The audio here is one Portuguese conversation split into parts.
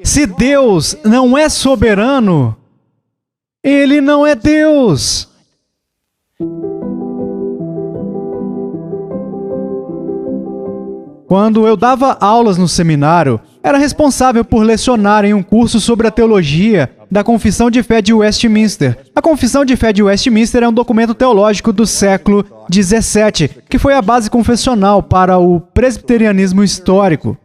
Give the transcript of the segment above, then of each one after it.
Se Deus não é soberano, Ele não é Deus. Quando eu dava aulas no seminário, era responsável por lecionar em um curso sobre a teologia da Confissão de Fé de Westminster. A Confissão de Fé de Westminster é um documento teológico do século XVII, que foi a base confessional para o presbiterianismo histórico.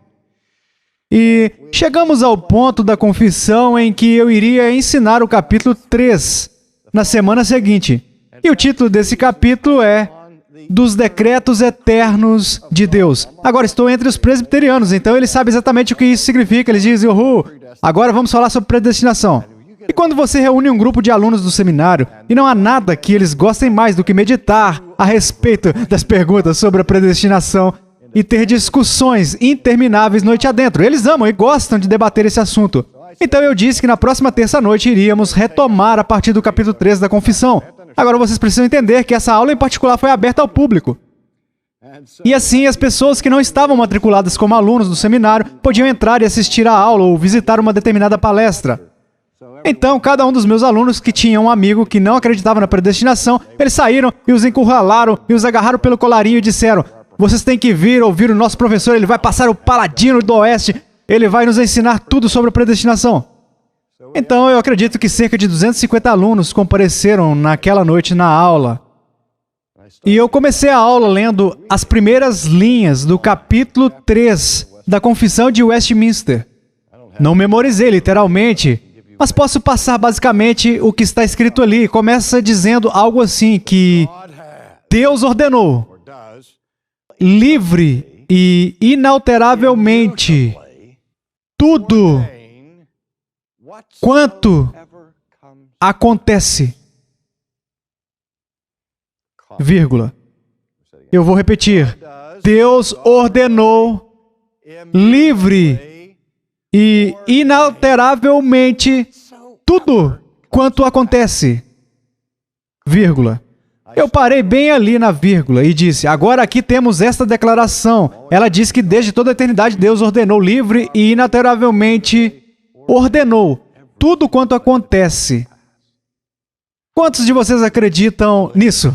E chegamos ao ponto da confissão em que eu iria ensinar o capítulo 3 na semana seguinte. E o título desse capítulo é Dos Decretos Eternos de Deus. Agora, estou entre os presbiterianos, então eles sabem exatamente o que isso significa. Eles dizem, agora vamos falar sobre predestinação. E quando você reúne um grupo de alunos do seminário, e não há nada que eles gostem mais do que meditar a respeito das perguntas sobre a predestinação e ter discussões intermináveis noite adentro. Eles amam e gostam de debater esse assunto. Então eu disse que na próxima terça-noite iríamos retomar a partir do capítulo 3 da Confissão. Agora vocês precisam entender que essa aula em particular foi aberta ao público. E assim, as pessoas que não estavam matriculadas como alunos do seminário podiam entrar e assistir a aula ou visitar uma determinada palestra. Então, cada um dos meus alunos que tinha um amigo que não acreditava na predestinação, eles saíram e os encurralaram e os agarraram pelo colarinho e disseram: vocês têm que vir ouvir o nosso professor, ele vai passar o paladino do oeste, ele vai nos ensinar tudo sobre a predestinação. Então, eu acredito que cerca de 250 alunos compareceram naquela noite na aula. E eu comecei a aula lendo as primeiras linhas do capítulo 3 da Confissão de Westminster. Não memorizei literalmente, mas posso passar basicamente o que está escrito ali. Começa dizendo algo assim, que Deus ordenou, livre e inalteravelmente, tudo quanto acontece, vírgula. Eu vou repetir. Deus ordenou, livre e inalteravelmente, tudo quanto acontece, vírgula. Eu parei bem ali na vírgula e disse, agora aqui temos esta declaração. Ela diz que desde toda a eternidade Deus ordenou, livre e inalteravelmente, ordenou tudo quanto acontece. Quantos de vocês acreditam nisso?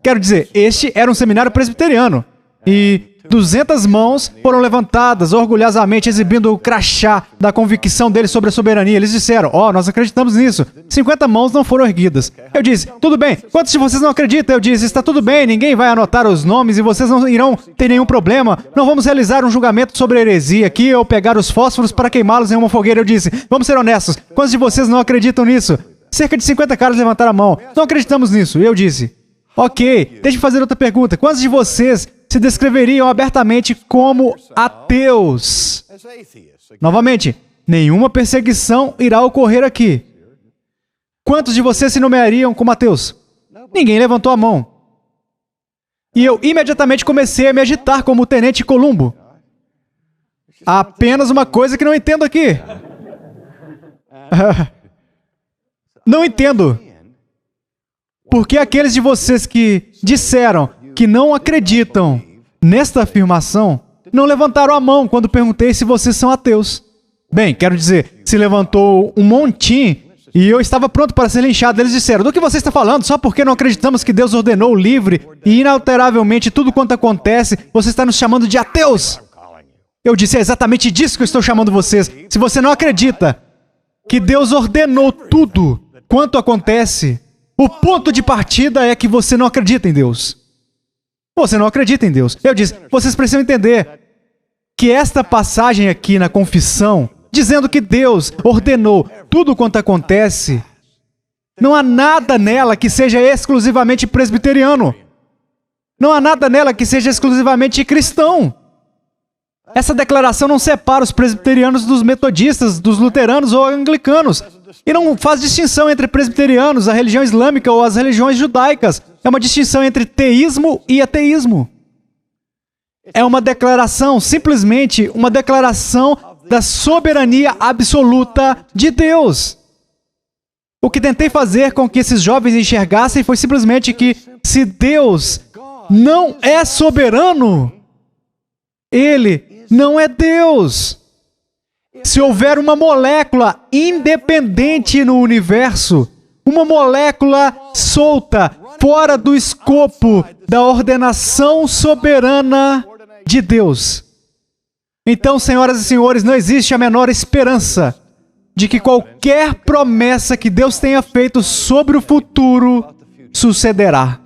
Quero dizer, este era um seminário presbiteriano e 200 mãos foram levantadas orgulhosamente, exibindo o crachá da convicção deles sobre a soberania. Eles disseram, nós acreditamos nisso. 50 mãos não foram erguidas. Eu disse, tudo bem. Quantos de vocês não acreditam? Eu disse, está tudo bem, ninguém vai anotar os nomes e vocês não irão ter nenhum problema. Não vamos realizar um julgamento sobre heresia aqui ou pegar os fósforos para queimá-los em uma fogueira. Eu disse, vamos ser honestos. Quantos de vocês não acreditam nisso? Cerca de 50 caras levantaram a mão. Não acreditamos nisso. Eu disse, ok, deixa eu fazer outra pergunta. Quantos de vocês se descreveriam abertamente como ateus? Novamente, nenhuma perseguição irá ocorrer aqui. Quantos de vocês se nomeariam como ateus? Ninguém levantou a mão. E eu imediatamente comecei a me agitar como o Tenente Columbo. Há apenas uma coisa que não entendo aqui. Não entendo. Por que aqueles de vocês que disseram que não acreditam nesta afirmação não levantaram a mão quando perguntei se vocês são ateus? Bem, quero dizer, se levantou um montinho e eu estava pronto para ser linchado. Eles disseram, do que você está falando? Só porque não acreditamos que Deus ordenou livre e inalteravelmente tudo quanto acontece, você está nos chamando de ateus? Eu disse, é exatamente disso que eu estou chamando vocês. Se você não acredita que Deus ordenou tudo quanto acontece, o ponto de partida é que você não acredita em Deus. Você não acredita em Deus. Eu disse, vocês precisam entender que esta passagem aqui na confissão, dizendo que Deus ordenou tudo quanto acontece, não há nada nela que seja exclusivamente presbiteriano. Não há nada nela que seja exclusivamente cristão. Essa declaração não separa os presbiterianos dos metodistas, dos luteranos ou anglicanos. E não faz distinção entre presbiterianos, a religião islâmica ou as religiões judaicas. É uma distinção entre teísmo e ateísmo. É uma declaração, simplesmente uma declaração da soberania absoluta de Deus. O que tentei fazer com que esses jovens enxergassem foi simplesmente que, se Deus não é soberano, Ele não é Deus. Se houver uma molécula independente no universo, uma molécula solta, fora do escopo da ordenação soberana de Deus, então, senhoras e senhores, não existe a menor esperança de que qualquer promessa que Deus tenha feito sobre o futuro sucederá.